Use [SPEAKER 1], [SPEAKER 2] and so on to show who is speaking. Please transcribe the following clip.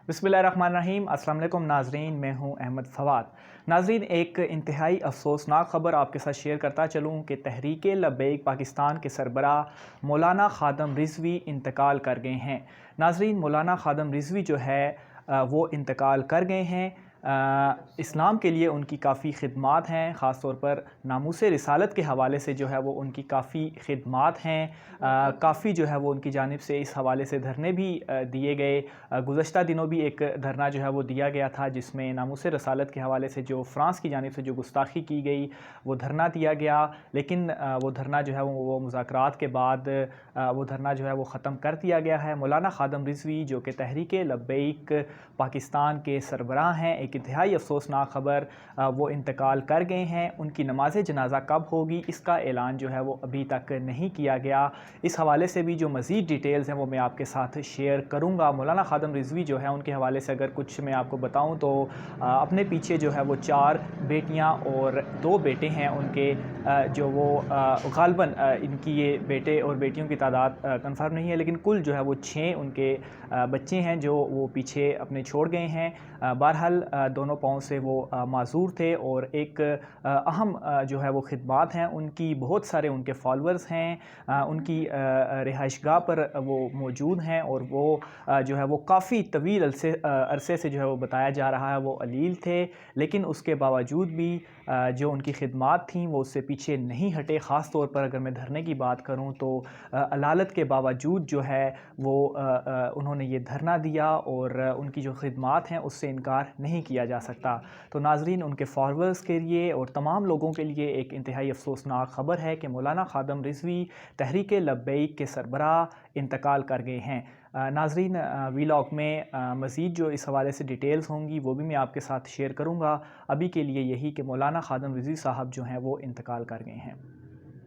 [SPEAKER 1] बिस्मिल्लाहिर्रहमानिर्रहीम। अस्सलाम वालेकुम नाजरीन, मैं हूं अहमद फवाद। नाजरीन, एक इंतहाई अफसोसनाक ख़बर आपके साथ शेयर करता चलूं कि तहरीक लब्बैक पाकिस्तान के सरबराह मौलाना ख़ादम रिज़वी इंतकाल कर गए हैं। नाजरीन, मौलाना ख़ादम रिज़वी जो है वो इंतकाल कर गए हैं। इस्लाम के लिए उनकी काफ़ी ख़िदमात हैं, ख़ास तौर पर नामूस रिसालत के हवाले से जो है वो उनकी काफ़ी ख़िदमात हैं। काफ़ी जो है वो उनकी जानिब से इस हवाले से धरने भी दिए गए। गुज़श्ता दिनों भी एक धरना जो है वो दिया गया था, जिसमें नामूस रसालत के हवाले से जो फ़्रांस की जानिब से जो गुस्ताखी की गई वो धरना दिया गया। लेकिन वो धरना जो है वो मुज़ाकरात के बाद वो धरना जो है वो ख़त्म कर दिया गया है। मौलाना ख़ादम रिज़वी जो कि तहरीक लब्बैक पाकिस्तान के सरबराह हैं, एक इंतहाई अफसोसनाक ख़बर, वो इंतकाल कर गए हैं। उनकी नमाज जनाज़ा कब होगी इसका ऐलान जो है वो अभी तक नहीं किया गया। इस हवाले से भी जो मज़ीद डिटेल्स हैं वो मैं आपके साथ शेयर करूँगा। मौलाना ख़ादम रिज़वी जो है उनके हवाले से अगर कुछ मैं आपको बताऊँ तो अपने पीछे जो है वो 4 बेटियाँ और 2 बेटे हैं उनके, जो वो ग़ालिबन इनकी ये बेटे और बेटियों की तादाद कंफर्म नहीं है, लेकिन कुल जो है वो 6 उनके बच्चे हैं जो वो पीछे अपने छोड़ गए हैं। बहरहाल दोनों पाँव से वो माज़ूर थे और एक अहम जो है वो ख़िदमात हैं उनकी। बहुत सारे उनके फॉलोअर्स हैं, उनकी रिहाइशगाह पर वो मौजूद हैं और वो जो है वो काफ़ी तवील अरसे से जो है वो बताया जा रहा है वो अलील थे। लेकिन उसके बावजूद भी जो उनकी ख़िदमात थीं वो उससे पीछे नहीं हटे। ख़ास तौर पर अगर मैं धरने की बात करूं तो अलालत के बावजूद जो है वो उन्होंने ये धरना दिया और उनकी जो ख़िदमात हैं उससे इनकार नहीं किया जा सकता। तो नाज़रीन, उनके फॉलोअर्स के लिए और तमाम लोगों के लिए एक इंतहाई अफसोसनाक ख़बर है कि मौलाना ख़ादम रिज़वी तहरीक लब्बैक के सरबराह इंतकाल कर गए हैं। नाज़रीन, वीलॉग में मज़ीद जो इस हवाले से डिटेल्स होंगी वो भी मैं आपके साथ शेयर करूँगा। अभी के लिए यही कि मौलाना ख़ादम रिज़वी साहब जो हैं वो इंतकाल कर गए हैं।